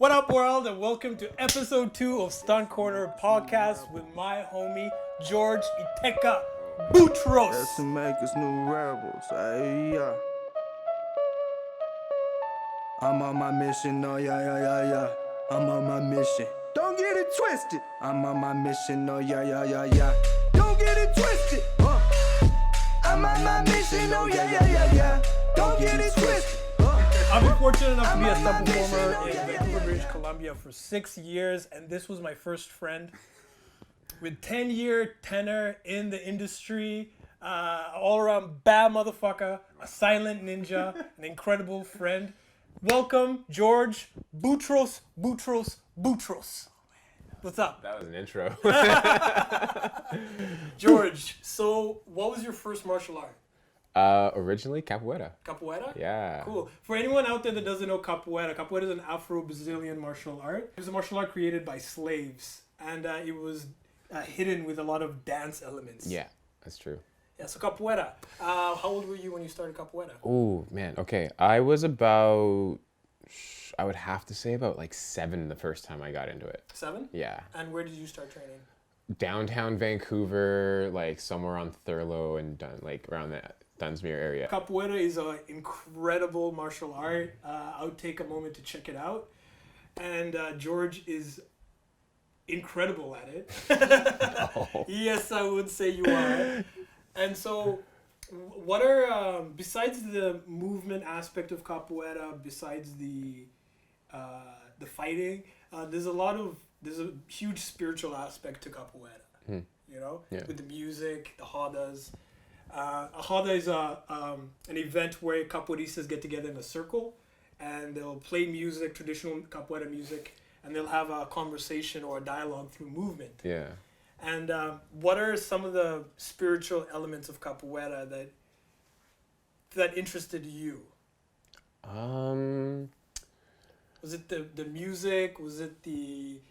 What up, world, and welcome to episode 2 of Stunt Corner podcast with my homie George Iteka Boutros. That's to make us new rebels. Yeah. I'm on my mission, oh yeah. I'm on my mission. Don't get it twisted. I'm on my mission, oh yeah. Don't get it twisted. I'm on my mission, oh yeah. Don't get it twisted. I've been fortunate enough to be a stunt performer in Vancouver, British Columbia for 6 years, and this was my first friend with 10-year tenure in the industry, all around bad motherfucker, a silent ninja, an incredible friend. Welcome, George Boutros. What's up? That was an intro. George, so what was your first martial art? Originally, Capoeira. Capoeira? Yeah. Cool. For anyone out there that doesn't know Capoeira is an Afro-Brazilian martial art. It was a martial art created by slaves, and it was hidden with a lot of dance elements. Yeah, that's true. Yeah, so Capoeira. How old were you when you started Capoeira? Oh, man. Okay. I was about, I would have to say about like 7 the first time I got into it. 7? Yeah. And where did you start training? Downtown Vancouver, like somewhere on Thurlow and like around that Dunsmuir area. Capoeira is an incredible martial art. I would take a moment to check it out. And George is incredible at it. Oh. Yes, I would say you are. And so, what are, besides the movement aspect of Capoeira, besides the fighting, there's a huge spiritual aspect to Capoeira, you know, with the music, the rodas. A roda is an event where capoeiristas get together in a circle and they'll play music, traditional Capoeira music, and they'll have a conversation or a dialogue through movement. Yeah. And what are some of the spiritual elements of Capoeira that interested you? Was it the music? Was it the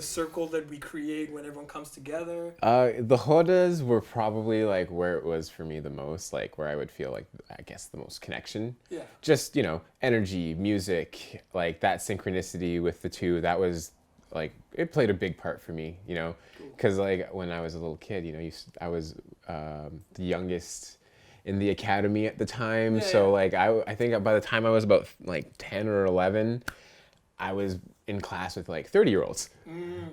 circle that we create when everyone comes together? The rodas were probably like where it was for me the most, like where I would feel like, I guess, the most connection. Yeah. Just, energy, music, like that synchronicity with the two, that was like, it played a big part for me, because like when I was a little kid, I was the youngest in the academy at the time. So like, I think by the time I was about like 10 or 11, I was in class with like 30-year-olds.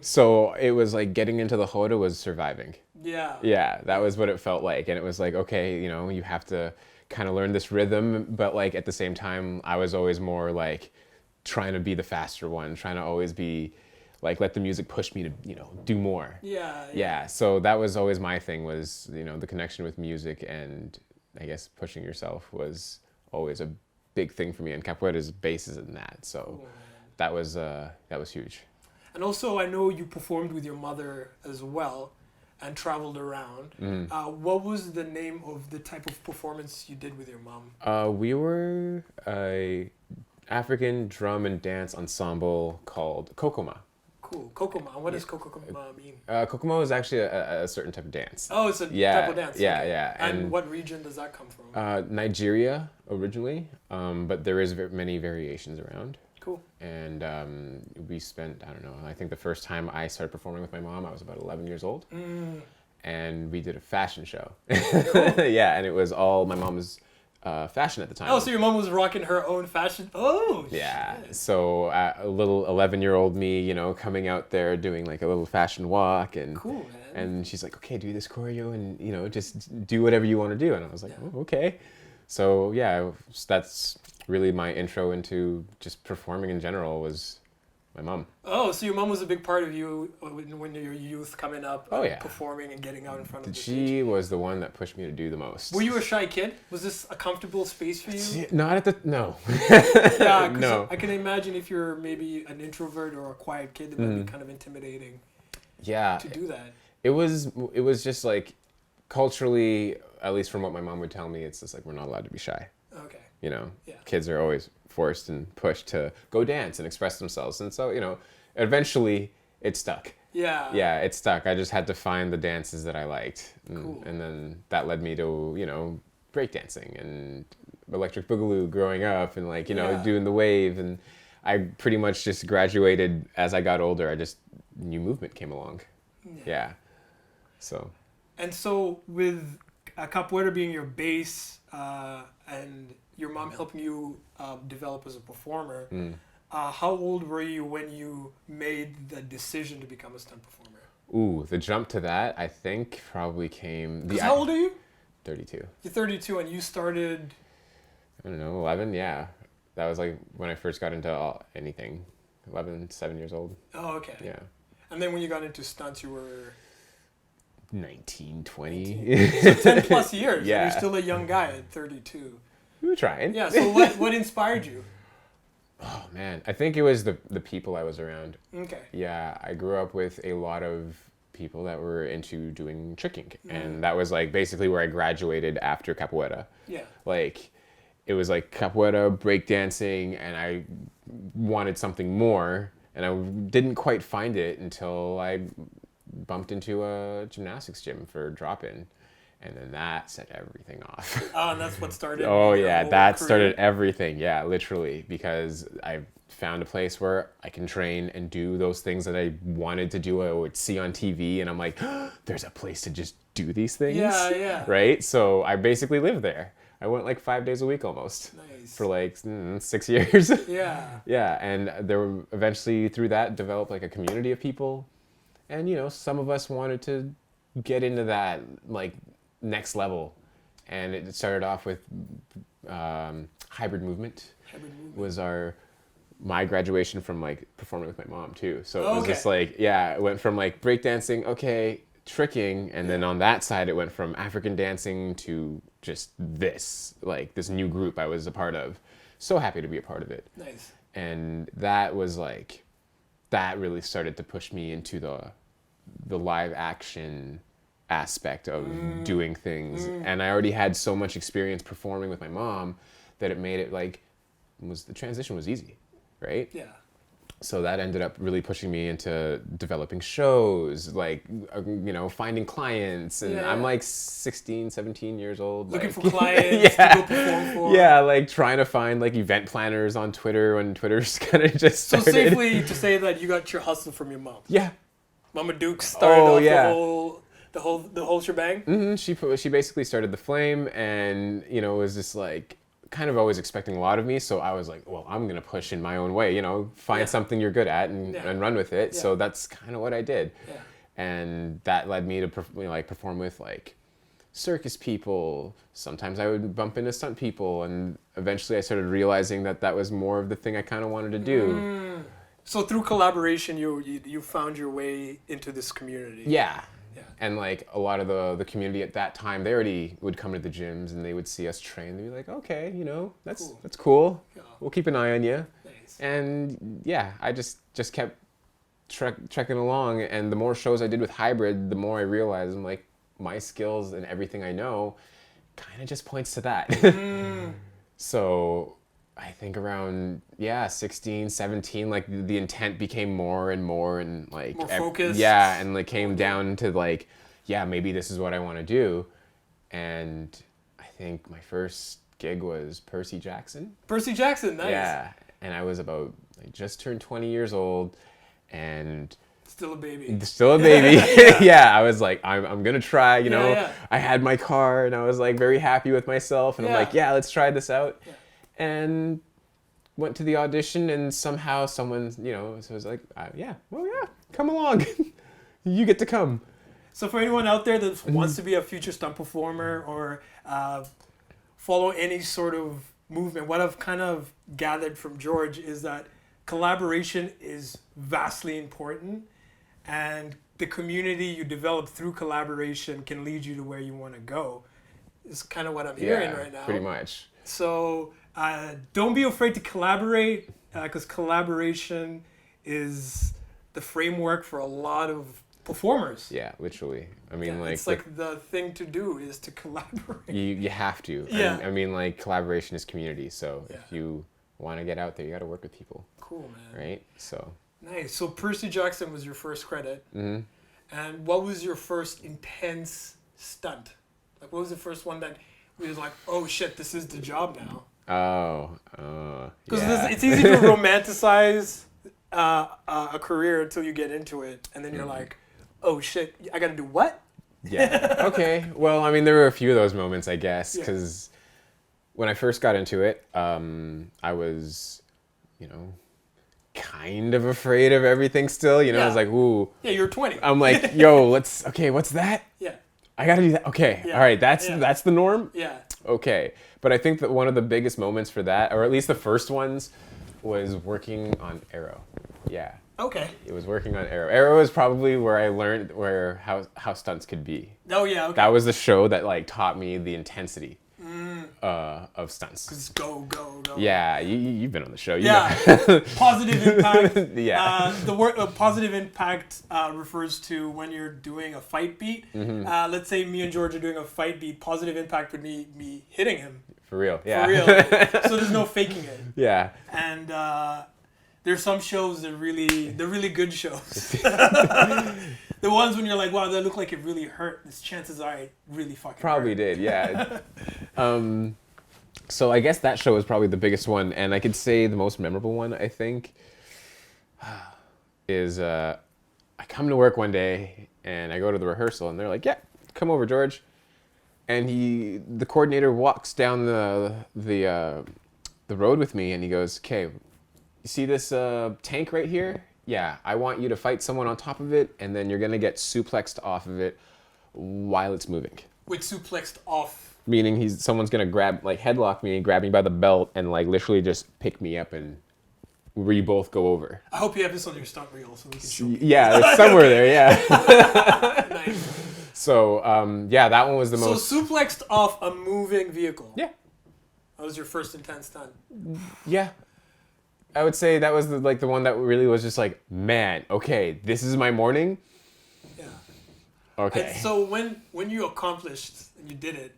So it was like getting into the roda was surviving. Yeah. Yeah, that was what it felt like. And it was like, okay, you have to kind of learn this rhythm. But like at the same time, I was always more like trying to be the faster one, trying to always be like, let the music push me to, do more. Yeah. So that was always my thing was, the connection with music, and I guess pushing yourself was always a big thing for me. And Capoeira's basis in that. So cool. That was huge. And also, I know you performed with your mother as well and traveled around. What was the name of the type of performance you did with your mom? We were a African drum and dance ensemble called Kokoma. Cool. Kokoma. What does Kokoma mean? Kokoma is actually a certain type of dance. Oh, it's a type of dance. Yeah, okay. yeah. And what region does that come from? Nigeria originally, but there is many variations around. Cool. And we spent, I don't know, I think the first time I started performing with my mom, I was about 11 years old. And we did a fashion show. Cool. Yeah, and it was all my mom's fashion at the time. Oh, so your mom was rocking her own fashion? Oh, yeah. Shit. So a little 11-year-old me, coming out there doing like a little fashion walk. And cool, man. And she's like, okay, do this choreo and, just do whatever you want to do. And I was like, oh, okay. So yeah, that's really my intro into just performing in general was my mom. Oh, so your mom was a big part of you when your youth coming up, performing and getting out in front of the stage. She was the one that pushed me to do the most. Were you a shy kid? Was this a comfortable space for you? No. Yeah, no. I can imagine if you're maybe an introvert or a quiet kid, it might be kind of intimidating. Yeah. To do that. It was just like culturally, at least from what my mom would tell me, it's just like we're not allowed to be shy. Okay. Kids are always forced and pushed to go dance and express themselves. And so, eventually it stuck. Yeah. Yeah, it stuck. I just had to find the dances that I liked. Cool. And then that led me to, breakdancing and electric boogaloo growing up and like, Yeah. doing the wave. And I pretty much just graduated as I got older. New movement came along. Yeah. So. And so with capoeira being your base and your mom helping you develop as a performer, how old were you when you made the decision to become a stunt performer? Ooh, the jump to that, I think, probably came... How old are you? 32. You're 32 and you started... I don't know, 11, yeah. That was like when I first got into anything. 7 years old. Oh, okay. Yeah. And then when you got into stunts, you were... 19, 20. So 10 plus years. Yeah. And you're still a young guy at 32. We were trying. Yeah, so what inspired you? Oh, man. I think it was the people I was around. Okay. Yeah, I grew up with a lot of people that were into doing tricking. And that was like basically where I graduated after capoeira. Yeah. Like, it was like capoeira, breakdancing, and I wanted something more. And I didn't quite find it until I bumped into a gymnastics gym for drop-in. And then that set everything off. Oh, and that's what started. Oh, your yeah, whole that career. started everything. Yeah, literally. Because I found a place where I can train and do those things that I wanted to do. I would see on TV, and I'm like, there's a place to just do these things. Yeah, yeah. Right? So I basically lived there. I went like 5 days a week almost. Nice. For like 6 years. Yeah. Yeah, and there were eventually through that developed like a community of people. And, some of us wanted to get into that like next level. And it started off with hybrid movement. Hybrid movement. Was my graduation from like performing with my mom too. So it was Okay. just like, yeah, it went from like breakdancing, okay, tricking, and then on that side it went from African dancing to just this new group I was a part of. So happy to be a part of it. Nice. And that was like, that really started to push me into the live action aspect of doing things. And I already had so much experience performing with my mom that it made it like, the transition was easy, right? Yeah. So that ended up really pushing me into developing shows, like, finding clients. And Yeah. I'm like 16, 17 years old. Looking like, for clients to go perform for. yeah, like trying to find like event planners on Twitter when Twitter's kind of just So started. safely to say that you got your hustle from your mom. Yeah. Mama Duke started Oh, off yeah. the whole shebang. She basically started the flame, and was just like kind of always expecting a lot of me. So I was like, well, I'm gonna push in my own way. Find Yeah. something you're good at and run with it. Yeah. So that's kind of what I did. Yeah. And that led me to perform with like circus people. Sometimes I would bump into stunt people, and eventually I started realizing that was more of the thing I kind of wanted to do. So through collaboration, you found your way into this community. Yeah. Yeah. And like a lot of the community at that time, they already would come to the gyms and they would see us train. They'd be like, okay, that's Cool. that's cool. Yeah. We'll keep an eye on you. Nice. And yeah, I just kept trekking along. And the more shows I did with hybrid, the more I realized I'm like, my skills and everything I know kind of just points to that. So I think around 16, 17, like the intent became more and more, and like More focused. Yeah, and like came down to like, maybe this is what I want to do. And I think my first gig was Percy Jackson. Percy Jackson, nice. Yeah, and I was about just turned 20 years old, and Still a baby. still a baby. Yeah, I was like, I'm gonna try. Yeah. I had my car, and I was like very happy with myself, and I'm like, Yeah. let's try this out. Yeah. And went to the audition, and somehow someone, so was like, come along. You get to come. So for anyone out there that wants to be a future stunt performer or follow any sort of movement, what I've kind of gathered from George is that collaboration is vastly important, and the community you develop through collaboration can lead you to where you want to go. Is kind of what I'm hearing right now. Pretty much. So don't be afraid to collaborate, because collaboration is the framework for a lot of performers. Yeah, literally. I mean, Yeah, like, it's like the thing to do is to collaborate. you have to. Yeah. I mean, like, collaboration is community. So Yeah. if you want to get out there, you got to work with people, Cool, man. right? So. Nice. So Percy Jackson was your first credit. Mhm. And what was your first intense stunt? Like, what was the first one that He was like, oh shit, this is the job now. Because it's easy to romanticize a career until you get into it, and then you're like, oh shit, I gotta do what? Yeah. Okay. Well, I mean, there were a few of those moments, I guess, because when I first got into it, I was, kind of afraid of everything still. I was like, ooh. Yeah, you're 20. I'm like, yo, what's that? Yeah. I gotta do that. Okay. Yeah. All right. That's the norm? Yeah. Okay. But I think that one of the biggest moments for that, or at least the first ones, was working on Arrow. Yeah. Okay. It was working on Arrow. Arrow is probably where I learned how stunts could be. Oh yeah. Okay. That was the show that like taught me the intensity of stunts. Cause go. Yeah, you've been on the show. You Yeah. know. Positive impact. Yeah. The word positive impact refers to when you're doing a fight beat. Let's say me and George are doing a fight beat. Positive impact would be me hitting him. For real. Yeah. For real. So there's no faking it. Yeah. And there's some shows that they're really good shows. The ones when you're like, wow, that looked like it really hurt. This chances are it really fucking Probably hurt. did, yeah. So I guess that show was probably the biggest one, and I could say the most memorable one, I think, is I come to work one day, and I go to the rehearsal, and they're like, yeah, come over, George. And the coordinator walks down the road with me, and he goes, okay, you see this tank right here? Yeah, I want you to fight someone on top of it, and then you're going to get suplexed off of it while it's moving. With suplexed off. Meaning someone's going to headlock me, grab me by the belt, and like literally just pick me up, and we both go over. I hope you have this on your stunt reel so we can show people. Yeah, it's somewhere there, yeah. Nice. So, that one was the most... So suplexed off a moving vehicle. Yeah. That was your first intense stunt. Yeah. I would say that was the one that really was just like, man, okay, this is my morning. Yeah. Okay. And so when you accomplished and you did it,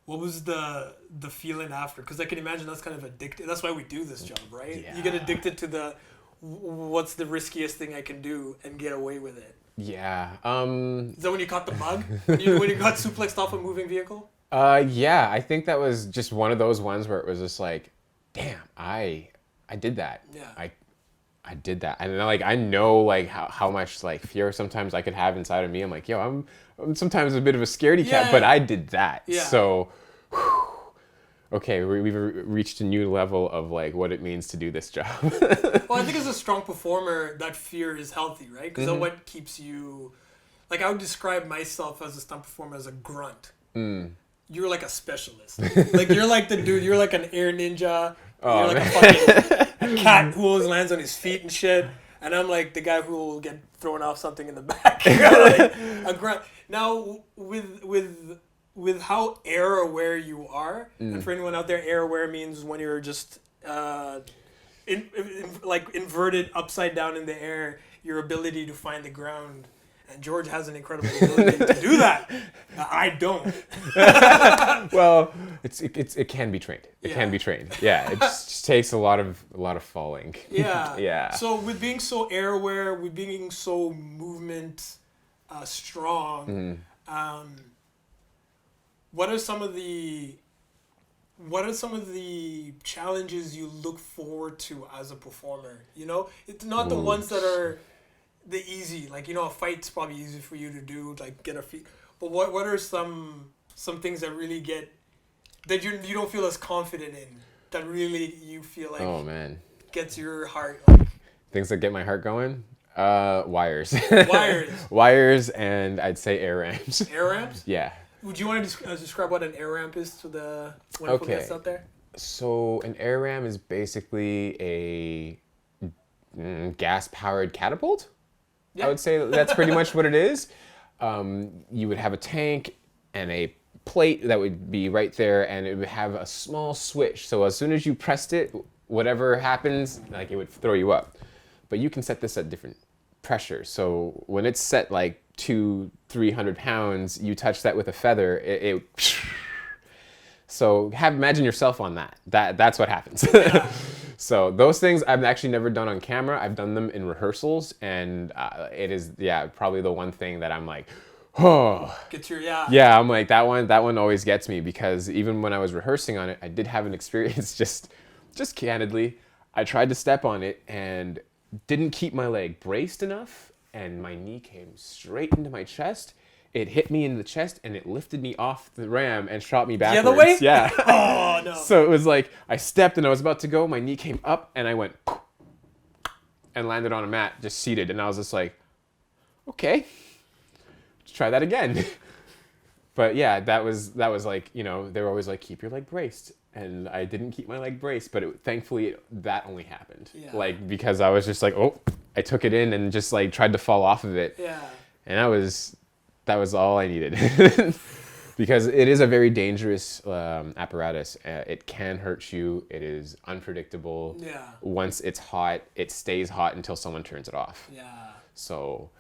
what was the feeling after? Because I can imagine that's kind of addictive. That's why we do this job, right? Yeah. You get addicted to what's the riskiest thing I can do and get away with it. Yeah. Is that when you caught the bug? when you got suplexed off a moving vehicle? Yeah, I think that was just one of those ones where it was just like, damn, I did that. Yeah. I did that. And like I know like how much like fear sometimes I could have inside of me. I'm like, yo, I'm sometimes a bit of a scaredy cat, but I did that. Yeah. So okay, we've reached a new level of like what it means to do this job. Well, I think as a strong performer, that fear is healthy, right? Because that's what keeps you... Like, I would describe myself as a stunt performer as a grunt. You're like a specialist. Like, you're like the dude, you're like an air ninja. You're like a fucking cat who always lands on his feet and shit. And I'm like the guy who will get thrown off something in the back. Like, a grunt. Now, with how air aware you are, and for anyone out there, air aware means when you're just inverted upside down in the air, your ability to find the ground. And George has an incredible ability to do that. I don't. Well, it can be trained. It can be trained. Yeah, it just takes a lot of falling. Yeah. Yeah. So with being so air aware, with being so movement strong, what are some of the challenges you look forward to as a performer? You know, it's not the ones that are the easy, like, you know, a fight's probably easy for you to do, like get a feet. But what are some things that really that you don't feel as confident in, that really you feel like gets your heart like, things that get my heart going? Wires. Wires, and I'd say air ramps. Air ramps? Yeah. Would you want to describe what an air ramp is to the wonderful guests out there? So an air ramp is basically a gas-powered catapult. Yeah. I would say that's pretty much what it is. You would have a tank and a plate that would be right there, and it would have a small switch. So as soon as you pressed it, whatever happens, like it would throw you up. But you can set this at different pressures. So when it's set like 200-300 pounds, you touch that with a feather, it so imagine yourself on that. That's what happens. Yeah. So those things I've actually never done on camera. I've done them in rehearsals, and it is probably the one thing that I'm like, oh. Get your Yeah, I'm like, that one always gets me, because even when I was rehearsing on it, I did have an experience, just candidly. I tried to step on it and didn't keep my leg braced enough, and my knee came straight into my chest. It hit me in the chest, and it lifted me off the ram and shot me backwards. The other way? Yeah. Oh, no. So it was like, I stepped and I was about to go, my knee came up, and I went and landed on a mat, just seated, and I was just like, okay, let's try that again. But yeah, that was like, they were always like, keep your leg braced, and I didn't keep my leg braced, but thankfully that only happened, because I was just like, oh, I took it in and just like tried to fall off of it, and that was all I needed. Because it is a very dangerous apparatus. It can hurt you. It is unpredictable. Once it's hot, it stays hot until someone turns it off. So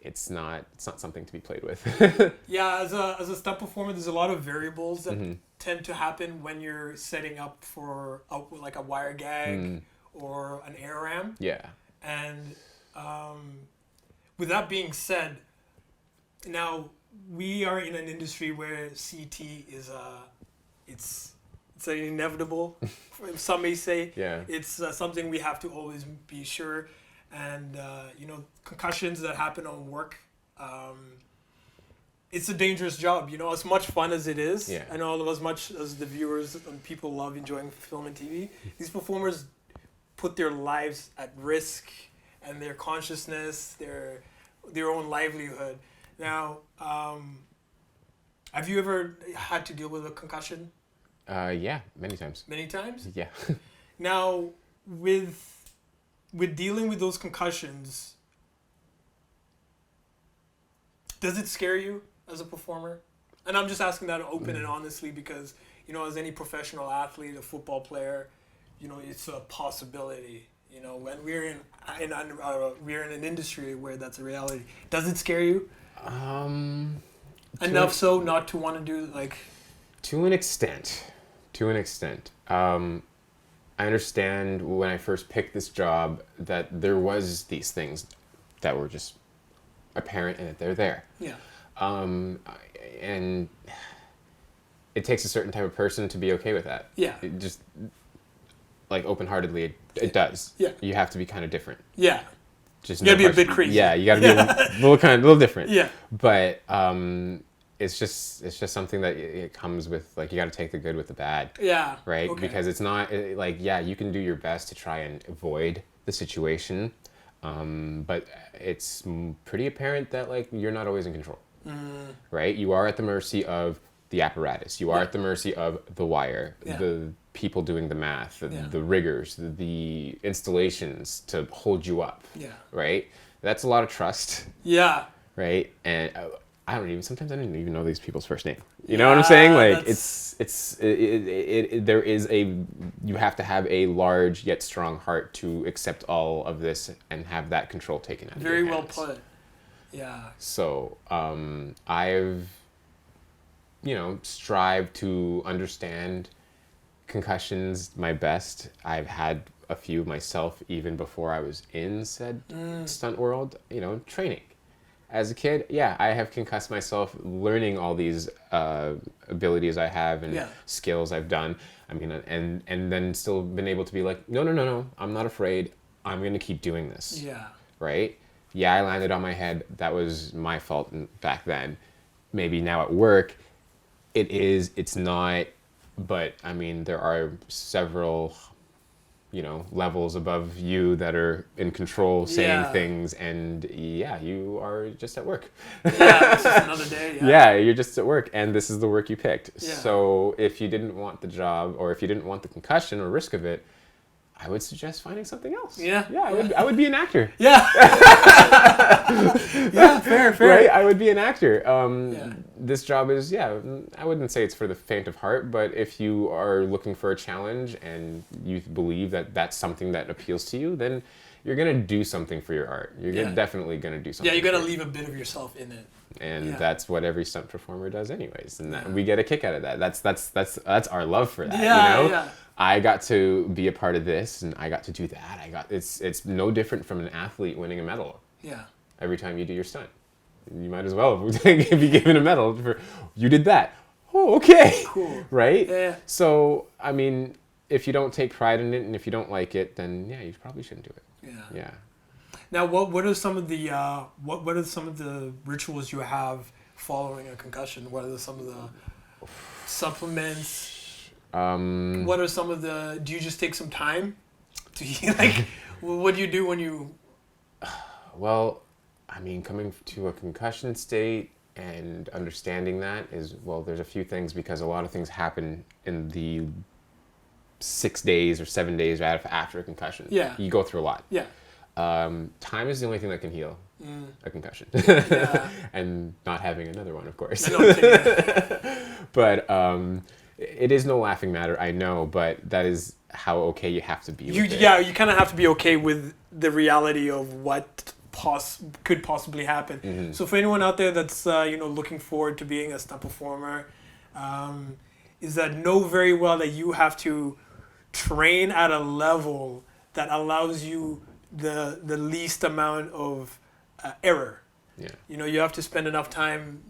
it's not something to be played with. As a stunt performer, there's a lot of variables that tend to happen when you're setting up for like a wire gag or an air ram. And with that being said, now we are in an industry where CT is it's an inevitable. Some may say it's something we have to always be sure. And concussions that happen on work, it's a dangerous job. As much fun as it is, and all as much as the viewers and people love enjoying film and TV, these performers put their lives at risk, and their consciousness, their own livelihood. Now, have you ever had to deal with a concussion? Yeah, many times. Many times? Yeah. Now, with dealing with those concussions, does it scare you as a performer? And I'm just asking that open and honestly because, as any professional athlete, a football player, it's a possibility. When we're in an industry where that's a reality. Does it scare you? Enough so not to want to do To an extent. I understand when I first picked this job that there was these things that were just apparent and that they're there. And it takes a certain type of person to be okay with that. It just open-heartedly, it does. You have to be kind of different. Just you gotta be a bit crazy. You gotta be a little different. But it's just something that it comes with, you got to take the good with the bad. Right? Okay. Because it's not you can do your best to try and avoid the situation, but it's pretty apparent that you're not always in control. Right? You are at the mercy of the apparatus. You are at the mercy of the wire, the people doing the math, the riggers, the installations to hold you up. Right? That's a lot of trust. Right? And sometimes I don't even know these people's first name. You know what I'm saying? You have to have a large yet strong heart to accept all of this and have that control taken out of your hands. Very well put. So, I've, strived to understand concussions my best. I've had a few myself even before I was in said stunt world, training. As a kid, I have concussed myself learning all these abilities I have and skills I've done. And then still been able to be like, no, I'm not afraid. I'm going to keep doing this. Right? I landed on my head. That was my fault back then. Maybe now at work, it's not. But, there are several levels above you that are in control saying things, and you are just at work. It's just another day. You're just at work, and this is the work you picked. So if you didn't want the job, or if you didn't want the concussion or risk of it, I would suggest finding something else. I would be an actor. Fair. Right? I would be an actor. This job is, I wouldn't say it's for the faint of heart, but if you are looking for a challenge and you believe that that's something that appeals to you, then you're going to do something for your art. You're definitely going to do something. You're going to leave a bit of yourself in it. And that's what every stunt performer does anyways. And we get a kick out of that. That's our love for that, I got to be a part of this, and I got to do that. It's no different from an athlete winning a medal. Every time you do your stunt. you might as well be given a medal for you did that. Oh, okay. Cool. Right? Yeah. So, I mean, if you don't take pride in it and if you don't like it, then yeah, you probably shouldn't do it. Yeah. Yeah. Now, what are some of the what are some of the rituals you have following a concussion? What are some of the supplements? What are some of the? Do you just take some time to like? What do you do when you? Well, I mean, coming to a concussion state and understanding that is, well, there's a few things because a lot of things happen in the 6 days or 7 days after a concussion. Yeah. You go through a lot. Yeah. Time is the only thing that can heal a concussion. Yeah. And not having another one, of course. I know what you're saying. But it is no laughing matter, I know, but that is how okay you have to be with it. Yeah, you kind of have to be okay with the reality of what could possibly happen. Mm-hmm. So for anyone out there that's looking forward to being a stunt performer, is that know very well that you have to train at a level that allows you the least amount of error. Yeah. You have to spend enough time,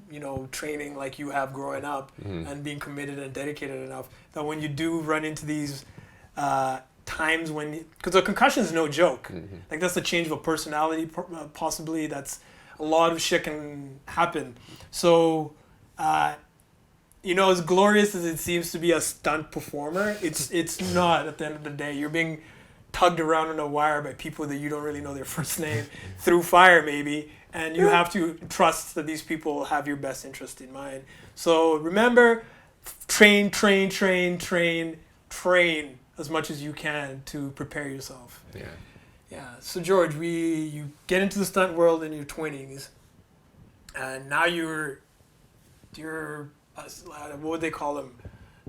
training like you have growing up Mm-hmm. and being committed and dedicated enough that when you do run into these times when, because a concussion is no joke. Mm-hmm. Like that's a change of a personality, possibly. That's a lot of shit can happen. So, as glorious as it seems to be a stunt performer, it's not at the end of the day. You're being tugged around on a wire by people that you don't really know their first name through fire maybe, and you have to trust that these people have your best interest in mind. So remember, train as much as you can to prepare yourself. Yeah. So George, you get into the stunt world in your 20s, and now you're what would they call them?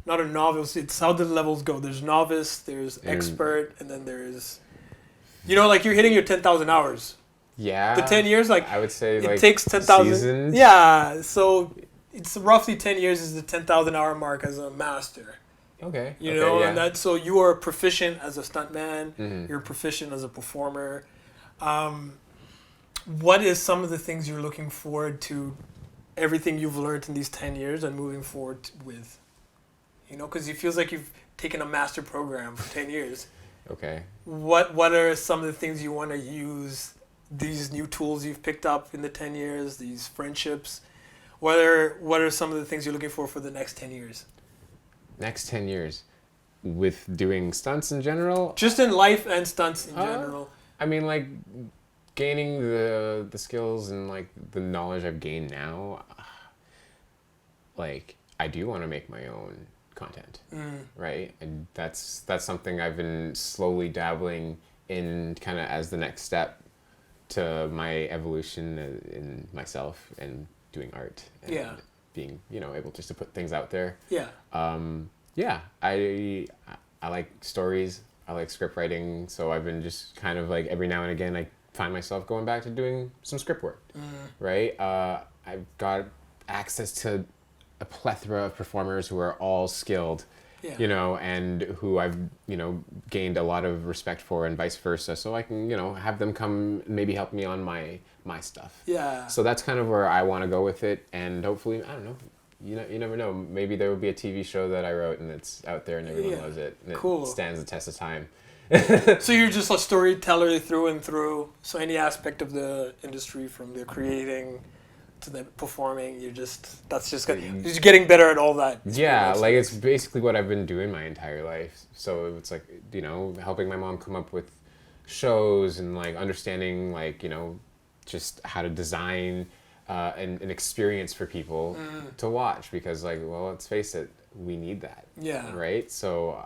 Not a novice. It's how the levels go. There's novice, there's expert, and then there's, like you're hitting your 10,000 hours. Yeah. The 10 years, like I would say, it like takes 10,000. seasons. Yeah. So it's roughly 10 years is the 10,000 hour mark as a master. Okay. And that's so you are proficient as a stuntman. Mm-hmm. You're proficient as a performer. What is some of the things you're looking forward to? Everything you've learned in these 10 years and moving forward with. Because it feels like you've taken a master program for 10 years. Okay. What are some of the things you want to use, these new tools you've picked up in the 10 years, these friendships? What are some of the things you're looking for the next 10 years? Next 10 years with doing stunts in general? Just in life and stunts in general. I mean, like, gaining the skills and, like, the knowledge I've gained now, like, I do want to make my own content, right? And that's something I've been slowly dabbling in kind of as the next step to my evolution in myself and doing art and being, able just to put things out there. Yeah. I like stories. I like script writing. So I've been just kind of like every now and again, I find myself going back to doing some script work, right? I've got access to a plethora of performers who are all skilled, and who I've, gained a lot of respect for and vice versa. So I can, have them come maybe help me on my stuff. Yeah. So that's kind of where I want to go with it. And hopefully, I don't know, you never know. Maybe there will be a TV show that I wrote and it's out there and everyone loves it. And Cool. It stands the test of time. So you're just a storyteller through and through. So any aspect of the industry, from the creating to the performing, you're just getting better at all that. Yeah, like it's basically what I've been doing my entire life. So it's like, helping my mom come up with shows and like understanding like, just how to design an experience for people to watch, because like, well, let's face it, we need that. Yeah. Right? So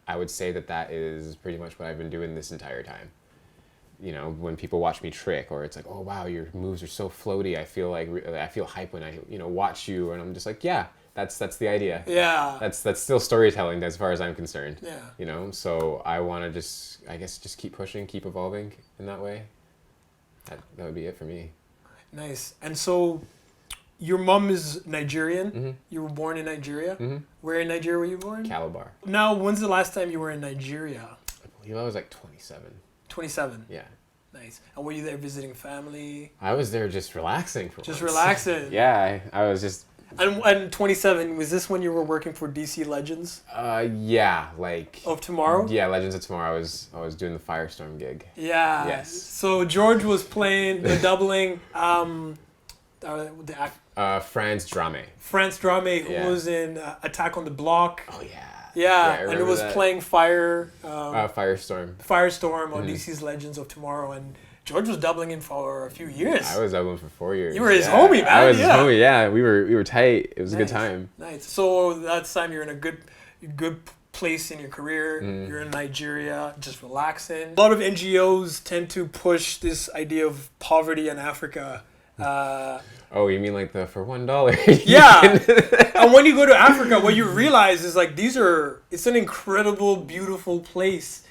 I would say that is pretty much what I've been doing this entire time. When people watch me trick, or it's like, oh wow, your moves are so floaty, I feel hype when I watch you, and I'm just like, yeah, that's the idea. Yeah. That's still storytelling as far as I'm concerned. Yeah. So I want to just keep pushing, keep evolving in that way. That would be it for me. Nice. And so your mom is Nigerian. Mm-hmm. You were born in Nigeria. Mm-hmm. Where in Nigeria were you born? Calabar. Now, when's the last time you were in Nigeria? I believe I was like 27. 27. Yeah. Nice. And were you there visiting family? I was there just relaxing for Just once. relaxing. Yeah, I was just. And 27, was this when you were working for DC Legends Yeah, like. of Tomorrow? Yeah, Legends of Tomorrow. I was doing the Firestorm gig. Yeah. Yes. So George was playing the doubling. The Franz Drame. France Drame, who Yeah. was in Attack on the Block. Oh yeah. Yeah, I and it remember was that. playing Firestorm. Firestorm on Mhm. DC's Legends of Tomorrow, and George was doubling in for a few years. I was doubling for 4 years. You were his homie, man. I was Yeah. his homie. Yeah, we were tight. It was a good Nice. time. Nice. So that time you're in a good place in your career. Mm. You're in Nigeria, just relaxing. A lot of NGOs tend to push this idea of poverty in Africa. Oh, you mean like the for $1? Yeah. And when you go to Africa, what you realize is like it's an incredible, beautiful place,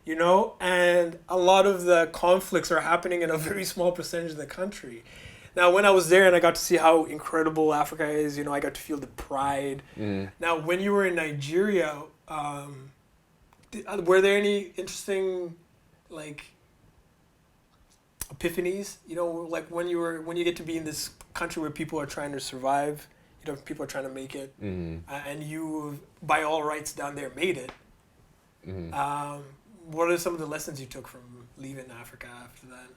you know, and a lot of the conflicts are happening in a very small percentage of the country. Now, when I was there and I got to see how incredible Africa is, you know, I got to feel the pride. Mm. Now, when you were in Nigeria, were there any interesting, like, epiphanies? You know, like when you get to be in this country where people are trying to survive, you know, people are trying to make it, and you, by all rights, down there made it. What are some of the lessons you took from leaving Africa after that?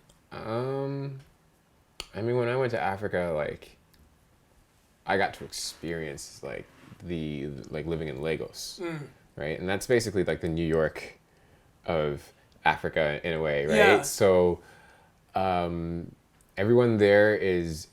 I mean, when I went to Africa, like, I got to experience like living in Lagos, right? And that's basically like the New York of Africa in a way, right? Yeah. So, everyone there is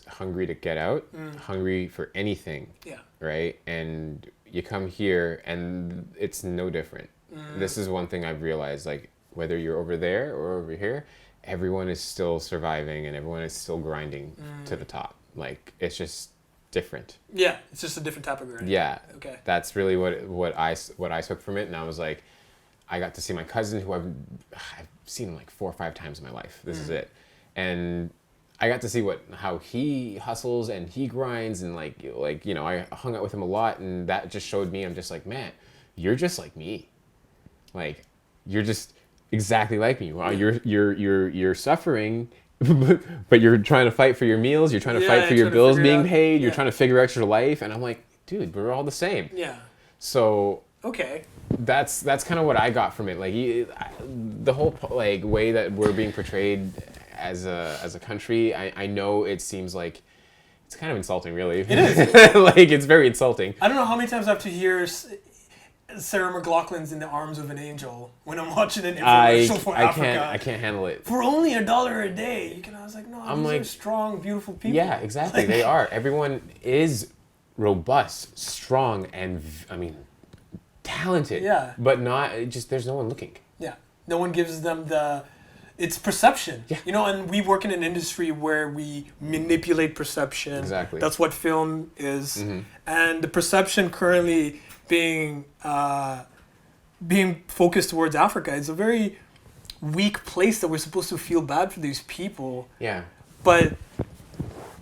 hungry to get out, hungry for anything, Yeah. right? And you come here and it's no different. This is one thing I've realized, like, whether you're over there or over here, everyone is still surviving and everyone is still grinding to the top. Like, it's just different. Yeah, it's just a different type of grind. Yeah. Okay. That's really what I took from it. And I was like, I got to see my cousin who I've seen him like 4 or 5 times in my life. This is it. And I got to see how he hustles and he grinds, and like, you know, I hung out with him a lot, and that just showed me, I'm just like, man, you're just like me. Like, you're just exactly like me. Wow, you're suffering, but you're trying to fight for your meals. You're trying to fight for your bills being paid. You're trying to figure out your life. And I'm like, dude, we're all the same. Yeah. So Okay. that's kind of what I got from it. Like, the whole like way that we're being portrayed as a country, I know it seems like it's kind of insulting, really. It is. Like, it's very insulting. I don't know how many times I have to hear Sarah McLachlan's "In the Arms of an Angel" when I'm watching an infomercial for Africa. I can't handle it. For only $1 a day, I was like, no, these like, are strong, beautiful people. Yeah, exactly. Like, they are. Everyone is robust, strong, and talented. Yeah. But not just. There's no one looking. Yeah. No one gives them it's perception. Yeah. You know, and we work in an industry where we manipulate perception. Exactly. That's what film is. And the perception currently being focused towards Africa is a very weak place that we're supposed to feel bad for these people. Yeah. But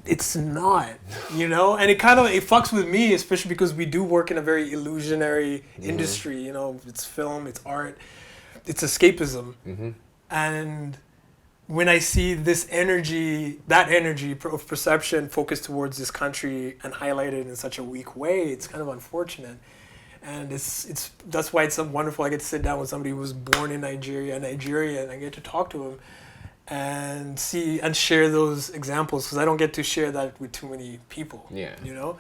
it's not, you know? And it fucks with me, especially because we do work in a very illusionary industry. You know, it's film, it's art, it's escapism. And when I see that energy of perception focused towards this country and highlighted in such a weak way, it's kind of unfortunate. And that's why it's so wonderful. I get to sit down with somebody who was born in Nigeria, and I get to talk to him and see and share those examples, because I don't get to share that with too many people. Yeah. You know.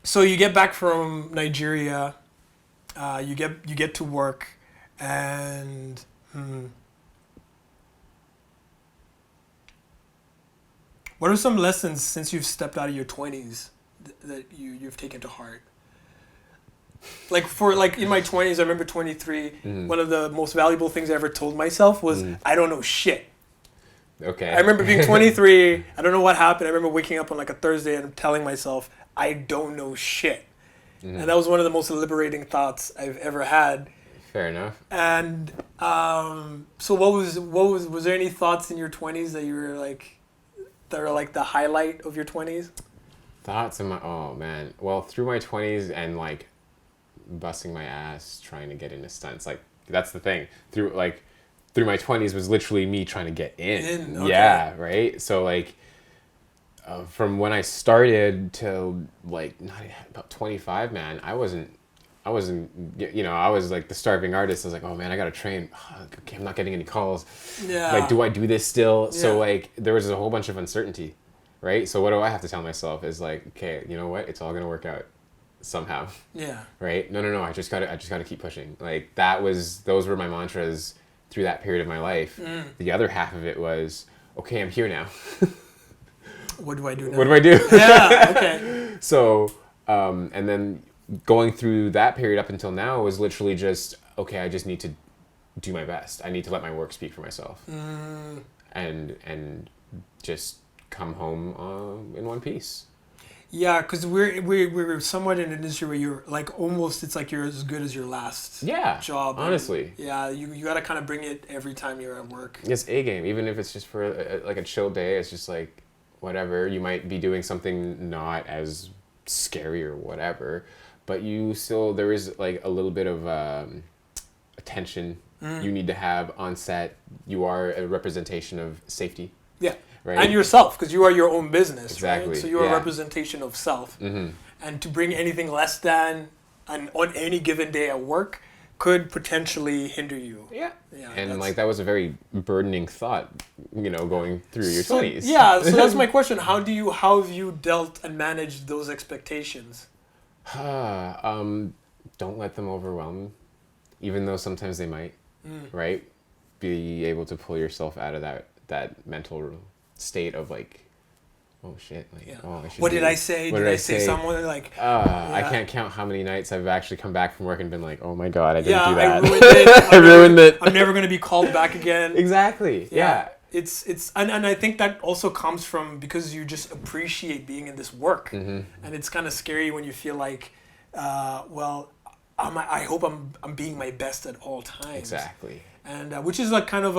So you get back from Nigeria, you get to work, and what are some lessons since you've stepped out of your 20s that you've taken to heart? Like in my 20s, I remember 23, one of the most valuable things I ever told myself was, I don't know shit. Okay. I remember being 23, I don't know what happened. I remember waking up on like a Thursday and telling myself, I don't know shit. And that was one of the most liberating thoughts I've ever had. Fair enough. And so was there any thoughts in your 20s that you were like, that are like the highlight of your 20s? Thoughts oh man. Well, through my 20s and like busting my ass trying to get into stunts, like, that's the thing. Through like through my 20s was literally me trying to get in. Okay. Yeah, right? So like from when I started till like not about 25, man, I wasn't, you know, I was like the starving artist. I was like, oh man, I gotta train. Okay, I'm not getting any calls. Yeah. Like, do I do this still? Yeah. So like there was a whole bunch of uncertainty, right? So what do I have to tell myself is like, okay, you know what? It's all gonna work out somehow. Yeah. Right? No. I just gotta keep pushing. Like those were my mantras through that period of my life. The other half of it was, okay, I'm here now. What do I do now? What do I do? Yeah. Okay. So, and then going through that period up until now was literally just, okay, I just need to do my best. I need to let my work speak for myself. And just come home in one piece. Yeah, because we're somewhat in an industry where you're like almost, it's like you're as good as your last job. Honestly. And you got to kind of bring it every time you're at work. It's a game, even if it's just for like a chill day. It's just like whatever. You might be doing something not as scary or whatever, but you still, there is like a little bit of attention you need to have on set. You are a representation of safety. Yeah. Right? And yourself, because you are your own business. Exactly. Right? So you're a representation of self. And to bring anything less than on any given day at work could potentially hinder you. Yeah. And like that was a very burdening thought, you know, going through your 20s. Yeah, so that's my question. How have you dealt and managed those expectations? Don't let them overwhelm you, even though sometimes they might, right? Be able to pull yourself out of that mental state of like, oh shit, like, oh, what did I say? Did I say someone like? I can't count how many nights I've actually come back from work and been like, oh my god, I didn't do that. I ruined it. I ruined it. I'm never gonna be called back again. Exactly. Yeah. It's and I think that also comes from because you just appreciate being in this work, and it's kind of scary when you feel like, well, I hope I'm being my best at all times. Exactly. And which is like kind of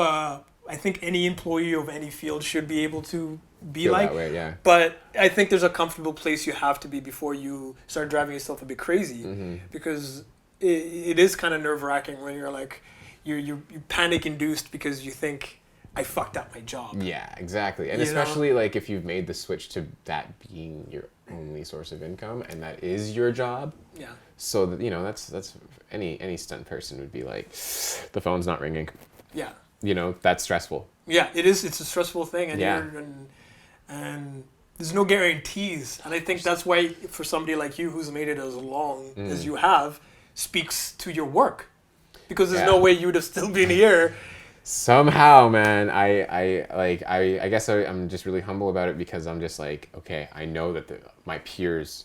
I think any employee of any field should be able to be Feel like. that way, yeah. But I think there's a comfortable place you have to be before you start driving yourself a bit crazy, because it is kind of nerve-wracking when you're like, you panic induced because you think I fucked up my job. Yeah, exactly. And especially like if you've made the switch to that being your only source of income and that is your job. Yeah. So that, you know, that's any stunt person would be like, the phone's not ringing. Yeah. You know, that's stressful. Yeah, it is. It's a stressful thing, and Yeah. and there's no guarantees. And I think that's why for somebody like you who's made it as long as you have, speaks to your work, because there's no way you would have still been here. Somehow, man, I guess I'm just really humble about it because I'm just like, okay, I know that my peers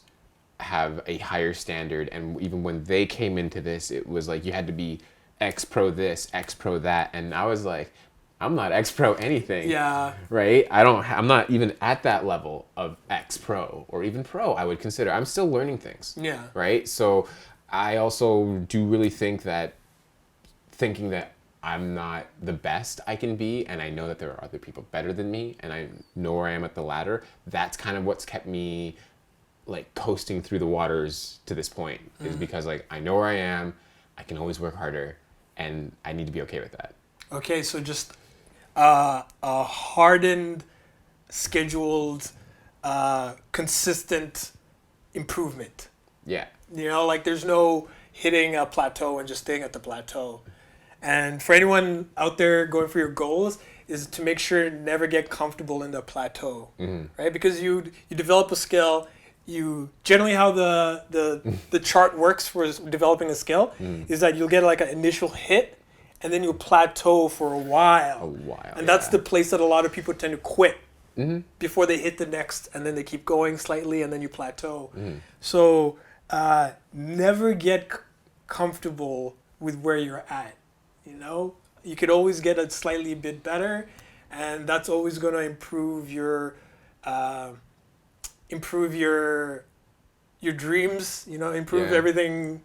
have a higher standard, and even when they came into this, it was like you had to be X Pro this, X Pro that, and I was like, I'm not X Pro anything. Yeah. Right? I'm not even at that level of X Pro or even Pro, I would consider. I'm still learning things. Yeah. Right? So I also do really think that thinking that I'm not the best I can be, and I know that there are other people better than me, and I know where I am at the ladder, that's kind of what's kept me like coasting through the waters to this point, is because like I know where I am, I can always work harder, and I need to be okay with that. Okay, so just a hardened, scheduled, consistent improvement. Yeah. You know, like there's no hitting a plateau and just staying at the plateau. And for anyone out there going for your goals, is to make sure never get comfortable in the plateau, right? Because you develop a skill. You generally how the chart works for developing a skill is that you'll get like an initial hit, and then you'll plateau for a while. And that's the place that a lot of people tend to quit before they hit the next, and then they keep going slightly, and then you plateau. So never get comfortable with where you're at. You know, you could always get a slightly bit better, and that's always going to improve your dreams. You know, improve everything.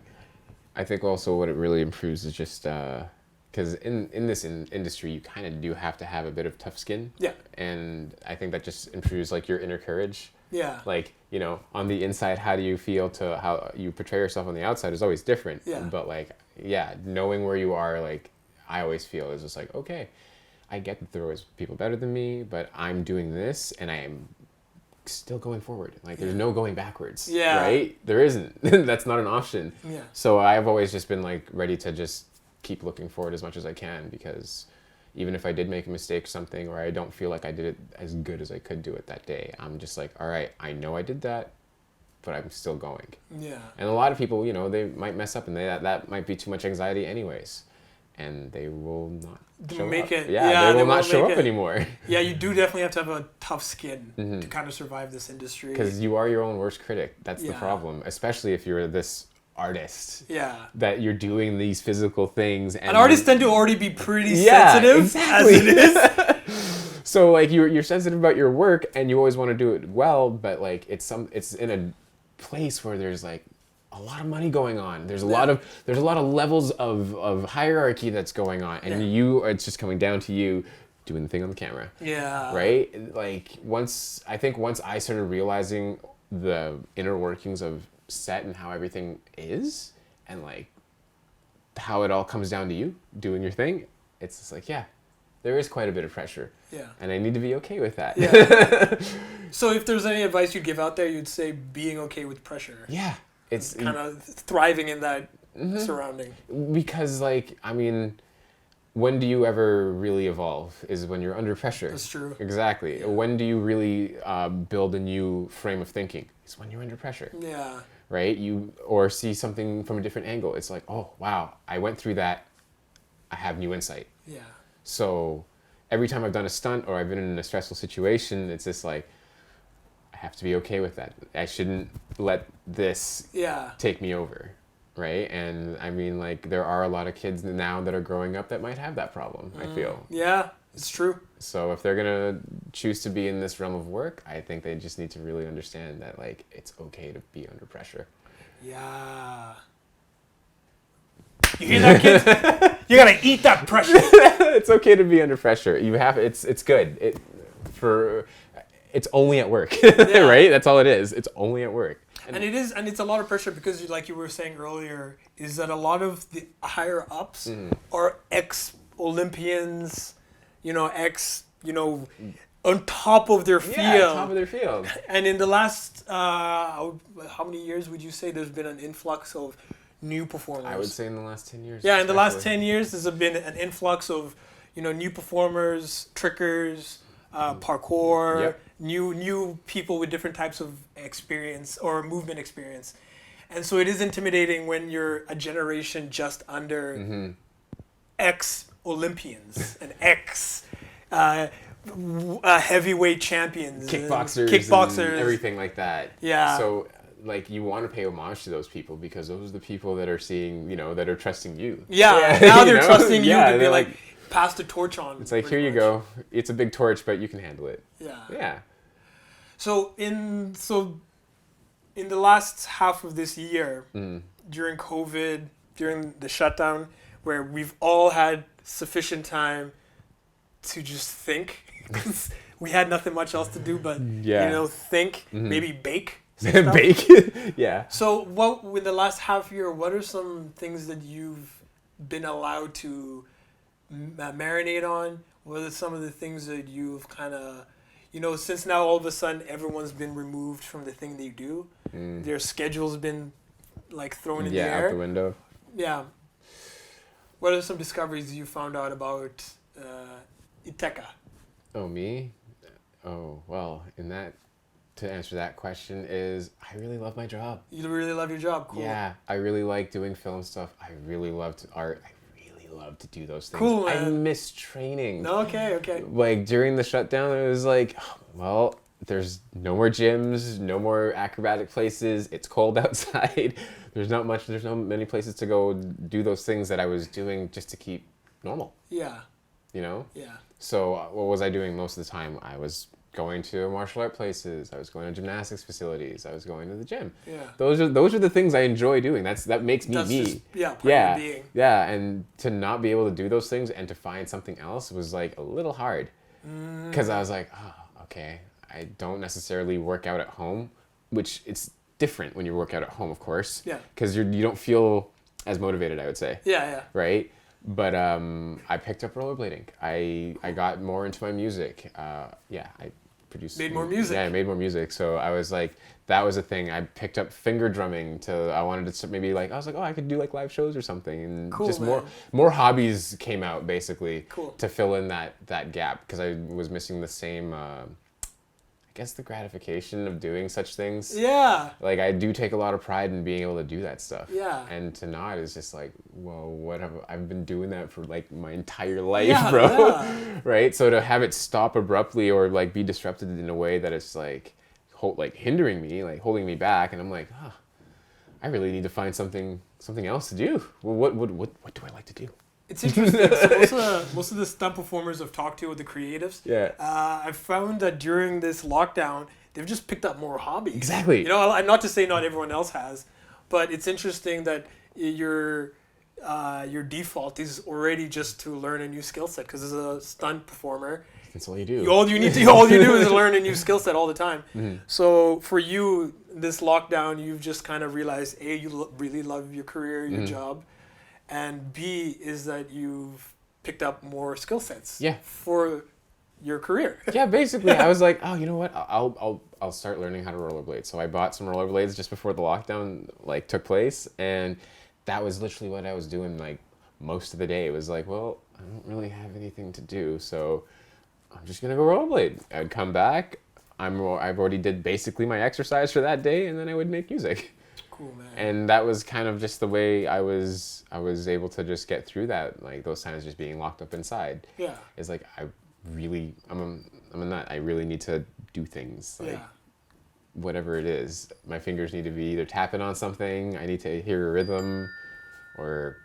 I think also what it really improves is just because in this industry you kind of do have to have a bit of tough skin. Yeah. And I think that just improves like your inner courage. Yeah. Like, you know, on the inside, how do you feel to how you portray yourself on the outside is always different. Yeah. But like, yeah, knowing where you are, like I always feel is just like, okay, I get that there are always people better than me, but I'm doing this and I am still going forward. Like there's no going backwards. Yeah. Right? There isn't. That's not an option. Yeah. So I've always just been like ready to just keep looking forward as much as I can, because even if I did make a mistake or something, or I don't feel like I did it as good as I could do it that day, I'm just like, all right, I know I did that, but I'm still going. Yeah. And a lot of people, you know, they might mess up and that might be too much anxiety anyways. And they will not show Make up. it. Yeah, they will not won't show make up it. anymore. Yeah, you do definitely have to have a tough skin to kind of survive this industry. Because you are your own worst critic. That's the Yeah. problem. Especially if you're this artist. Yeah. That you're doing these physical things. And artists tend to already be pretty Yeah, sensitive exactly. as it is. So like you're sensitive about your work and you always want to do it well, but like it's in a place where there's like a lot of money going on. There's a lot of levels of hierarchy that's going on, and it's just coming down to you doing the thing on the camera. Yeah. Right? Like once I started realizing the inner workings of set and how everything is, and like how it all comes down to you doing your thing, it's just like, yeah, there is quite a bit of pressure. Yeah. And I need to be okay with that. Yeah. So if there's any advice you'd give out there, you'd say being okay with pressure. Yeah. It's kind of thriving in that surrounding. Because like, I mean, when do you ever really evolve is when you're under pressure. That's true. Exactly. Yeah. When do you really build a new frame of thinking? It's when you're under pressure. Yeah. Right? Or see something from a different angle. It's like, oh, wow, I went through that. I have new insight. Yeah. So every time I've done a stunt or I've been in a stressful situation, it's just like, I have to be okay with that. I shouldn't let this take me over, right? And I mean, like, there are a lot of kids now that are growing up that might have that problem, I feel. Yeah, it's true. So if they're going to choose to be in this realm of work, I think they just need to really understand that, like, it's okay to be under pressure. Yeah. You hear that, kids? You gotta eat that pressure. It's okay to be under pressure. You have it's good. It's only at work, right? That's all it is. It's only at work. And it's a lot of pressure because, like you were saying earlier, is that a lot of the higher ups are ex-Olympians, on top of their field. Yeah, on top of their field. And in the last, how many years would you say there's been an influx of new performers? I would say in the last 10 years. Yeah, in the last 10 years, there's been an influx of, new performers, trickers, parkour, new people with different types of experience or movement experience. And so it is intimidating when you're a generation just under ex-Olympians and heavyweight champions. Kickboxers. And everything like that. Yeah. So, like, you want to pay homage to those people because those are the people that are seeing, that are trusting you. Yeah, now they're trusting you to be like, pass the torch on. It's like, here you go. It's a big torch, but you can handle it. Yeah. Yeah. So in the last half of this year, during COVID, during the shutdown, where we've all had sufficient time to just think, because we had nothing much else to do but think, maybe bake. Bake. Yeah. So with the last half year, what are some things that you've been allowed to marinate on? What are some of the things that you've kind of, since now all of a sudden everyone's been removed from the thing they do, their schedule's been like thrown in the air. Yeah, out the window. Yeah. What are some discoveries you found out about Iteka? Oh, me? Oh, well, to answer that question is, I really love my job. You really love your job? Cool. Yeah, I really like doing film stuff. I really loved art. I really love to do those things. Cool, man. I miss training. Okay. Like, during the shutdown, it was like, well, there's no more gyms, no more acrobatic places. It's cold outside. There's not many places to go do those things that I was doing just to keep normal. Yeah. Yeah. So what was I doing most of the time? I was going to martial art places. I was going to gymnastics facilities. I was going to the gym. Yeah. Those are the things I enjoy doing. That makes me me. Just, part of being. Yeah, and to not be able to do those things and to find something else was like a little hard. Because I was like, oh, okay, I don't necessarily work out at home, which it's different when you work out at home, of course. Yeah. Because you don't feel as motivated, I would say. Yeah. Right? But I picked up rollerblading. I got more into my music. I produced. Made more music. Yeah, I made more music. So I was like, that was a thing. I picked up finger drumming I wanted to maybe like, I was like, oh, I could do like live shows or something. And Cool, just man. more hobbies came out basically Cool. to fill in that gap because I was missing the same, I guess the gratification of doing such things. Yeah. Like I do take a lot of pride in being able to do that stuff. Yeah. And to not is just like, well, I've been doing that for like my entire life, Yeah, bro. yeah. Right? So to have it stop abruptly or like be disrupted in a way that it's like hindering me, like holding me back, and I'm like, I really need to find something else to do. Well, what do I like to do? It's interesting. So most of the stunt performers I've talked to with the creatives, Yeah. I've found that during this lockdown, they've just picked up more hobbies. Exactly. You know, not to say not everyone else has, but it's interesting that your default is already just to learn a new skill set. Because as a stunt performer, That's all you do. all you do is learn a new skill set all the time. Mm-hmm. So for you, this lockdown, you've just kind of realized, A, you really love your career, your job, and B is that you've picked up more skill sets Yeah. for your career. Yeah, basically, I was like, oh, you know what? I'll start learning how to rollerblade. So I bought some rollerblades just before the lockdown like took place, and that was literally what I was doing like most of the day. It was like, well, I don't really have anything to do, so I'm just gonna go rollerblade. I'd come back. I've already did basically my exercise for that day, and then I would make music. Cool, man. And that was kind of just the way I was able to just get through that, like those times just being locked up inside. Yeah. It's like I'm a nut. I really need to do things. Like Yeah. whatever it is. My fingers need to be either tapping on something, I need to hear a rhythm, or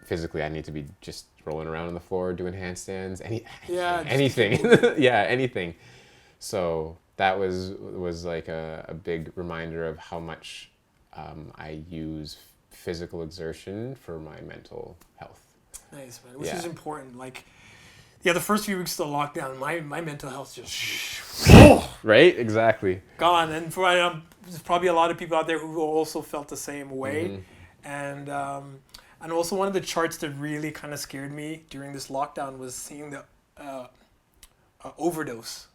physically I need to be just rolling around on the floor doing handstands. Anything. Yeah, anything. So that was like a big reminder of how much I use physical exertion for my mental health. Nice, man. Which Yeah. is important. Like, yeah, the first few weeks of the lockdown, my mental health just Right? Exactly. gone. And there's probably a lot of people out there who also felt the same way. Mm-hmm. And also one of the charts that really kind of scared me during this lockdown was seeing the overdose.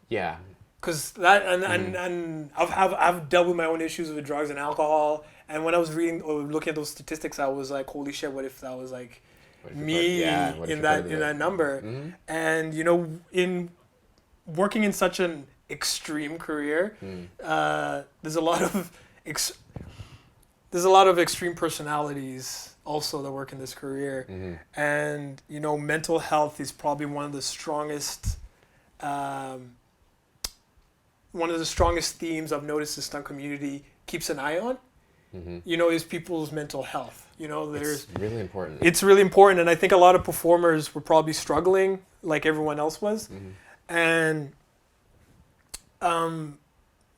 Yeah. Because that and I've dealt with my own issues with drugs and alcohol. And when I was reading or looking at those statistics, I was like, holy shit! What if that was like me in that number? Mm-hmm. And you know, in working in such an extreme career, there's a lot of extreme personalities also that work in this career. And you know, mental health is probably one of the strongest themes I've noticed the stunt community keeps an eye on. You know, is people's mental health. You know, It's really important. it's really important, and I think a lot of performers were probably struggling like everyone else was. And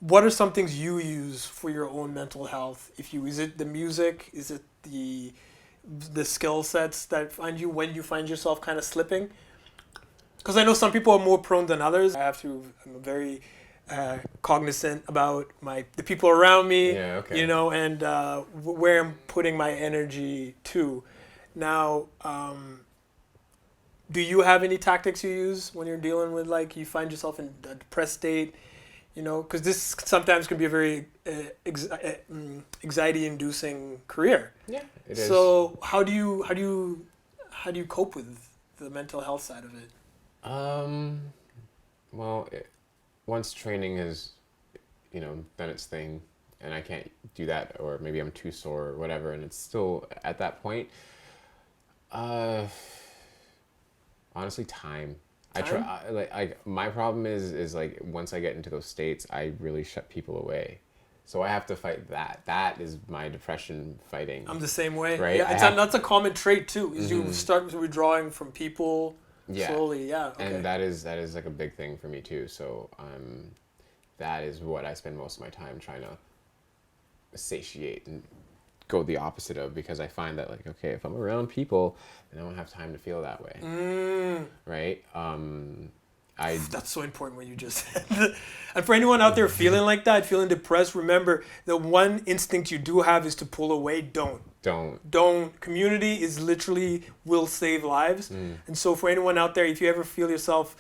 what are some things you use for your own mental health? Is it the music? Is it the skill sets that find you when you find yourself kind of slipping? Because I know some people are more prone than others. I'm very cognizant about the people around me, Yeah, okay. you know, and where I'm putting my energy to. Now, do you have any tactics you use when you're dealing with, like, you find yourself in a depressed state? You know, because this sometimes can be a very anxiety-inducing career. Yeah, it is. So how do you cope with the mental health side of it? Well, once training has, done its thing, and I can't do that, or maybe I'm too sore or whatever, and it's still at that point, honestly, time. I try, my problem is like, once I get into those states, I really shut people away. So I have to fight that. That is my depression fighting. I'm the same way. Right? Yeah, that's a common trait too. Is you start withdrawing from people slowly. Yeah. Okay. And that is like a big thing for me too. So that is what I spend most of my time trying to satiate and go the opposite of, because I find that, like, okay, if I'm around people, then I don't have time to feel that way. Right? That's so important what you just said. And for anyone out there feeling like that, feeling depressed, remember the one instinct you do have is to pull away. Don't. Community is literally will save lives. And so for anyone out there, if you ever feel yourself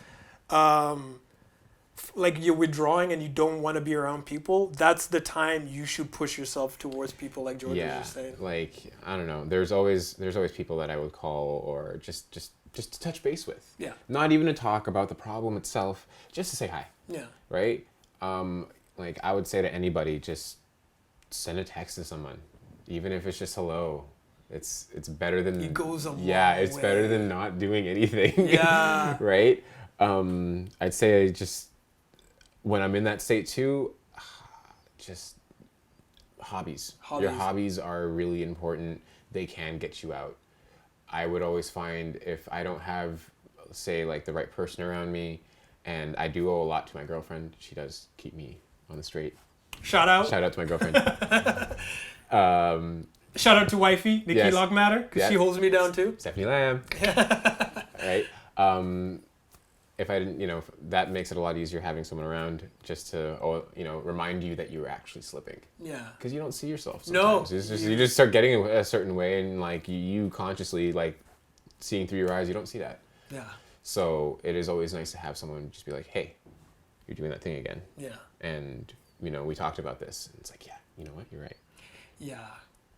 like you're withdrawing and you don't want to be around people, that's the time you should push yourself towards people like George was just saying. Like, I don't know. There's always people that I would call or just to touch base with. Yeah. Not even to talk about the problem itself, just to say hi. Yeah. Right? Like I would say to anybody, just send a text to someone. Even if it's just hello. It's better than it goes a long it's way. better than not doing anything. Yeah. Right? I'd say just when I'm in that state too, just hobbies. Your hobbies are really important. They can get you out. I would always find if I don't have, say, like the right person around me, and I do owe a lot to my girlfriend. She does keep me on the straight. Shout out to my girlfriend. Shout out to wifey, Nikki Yes. Lockmatter, because she holds me down too. Stephanie Lamb. Right? If I didn't, that makes it a lot easier having someone around just to, remind you that you were actually slipping. Yeah. Because you don't see yourself No. sometimes. You just start getting a certain way, and like you consciously like seeing through your eyes, you don't see that. Yeah. So it is always nice to have someone just be like, hey, you're doing that thing again. Yeah. And, we talked about this. And it's like, yeah, you know what? You're right. Yeah.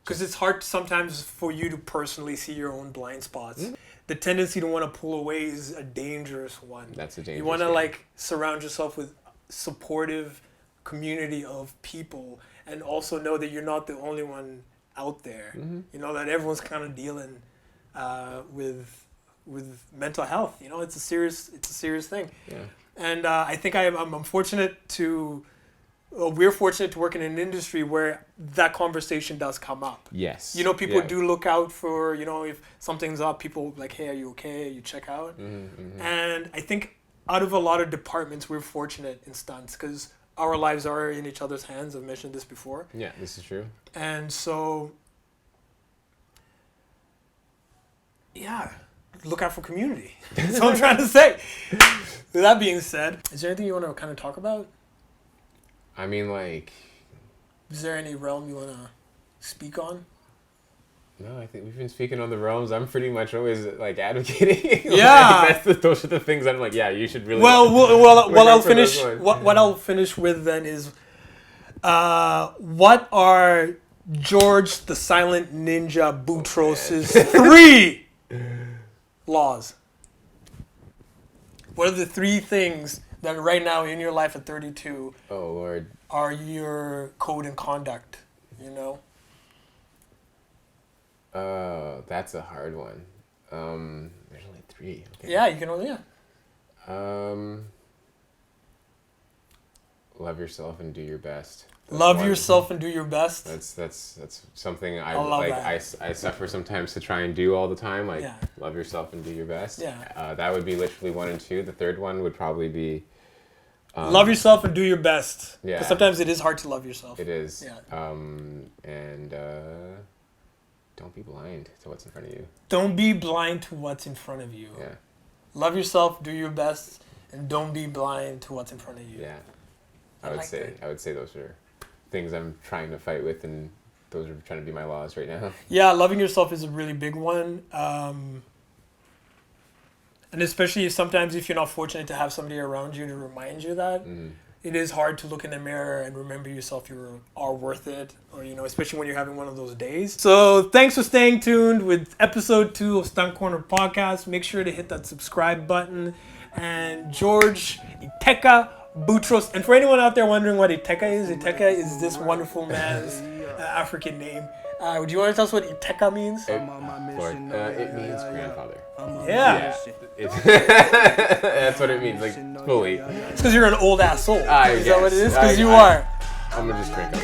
Because it's hard sometimes for you to personally see your own blind spots. The tendency to want to pull away is a dangerous one. That's a dangerous You want to one. surround yourself with supportive community of people, and also know that you're not the only one out there. You know that everyone's kind of dealing with mental health. It's a serious thing. Yeah. And I think I'm fortunate to. We're fortunate to work in an industry where that conversation does come up. Yes. People do look out for, if something's up, people like, hey, are you okay? You check out. And I think out of a lot of departments, we're fortunate in stunts because our lives are in each other's hands. I've mentioned this before. Yeah, this is true. And so, yeah, look out for community. That's what I'm trying to say. With that being said, is there anything you want to kind of talk about? I mean, like... Is there any realm you want to speak on? No, I think we've been speaking on the realms. I'm pretty much always, like, advocating. Yeah. Those are the things I'm like, yeah, you should really... Well, I'll finish... What I'll finish with then is... what are George the Silent Ninja Boutros' 3 laws? What are the 3 things that right now in your life at 32 oh Lord are your code and conduct, that's a hard one. There's only 3. Okay. Yeah, you can only, Love yourself and do your best. Love yourself and do your best. That's something I love like. that. I suffer sometimes to try and do all the time. Like, Yeah. love yourself and do your best. Yeah. That would be literally 1 and 2. The third one would probably be Love yourself and do your best. Yeah. Because sometimes it is hard to love yourself. It is. Yeah. And don't be blind to what's in front of you. Don't be blind to what's in front of you. Yeah. Love yourself, do your best, and don't be blind to what's in front of you. Yeah. I I like would say those are things I'm trying to fight with, and those are trying to be my laws right now. Yeah, loving yourself is a really big one. And especially sometimes if you're not fortunate to have somebody around you to remind you that, it is hard to look in the mirror and remember yourself you are worth it, or, especially when you're having one of those days. So thanks for staying tuned with episode 2 of Stunt Corner Podcast. Make sure to hit that subscribe button. And George Iteka Boutros. And for anyone out there wondering what Iteka is this wonderful man's African name. Do you want to tell us what Iteka means? It means grandfather. Yeah. That's what it means, like, fully. It's because you're an old ass soul. Is guess. that what it is? Because you I- are. I'm gonna just drink on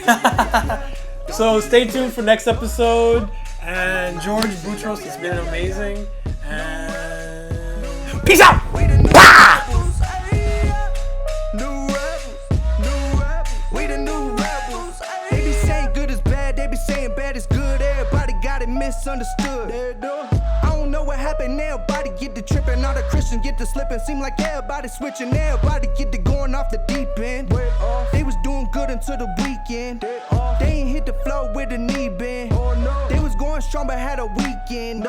that. So stay tuned for next episode. And George Boutros, it's been amazing. And peace out. New rebels, we the new rebels. They be saying good is bad, they be saying bad is good. Everybody got it misunderstood. I don't know what happened, everybody get to tripping, all the Christians get to slipping. Seem like everybody switching, everybody get to going off the deep end. They was doing good until the weekend. They ain't hit the flow with the knee bend. They was going strong but had a weekend.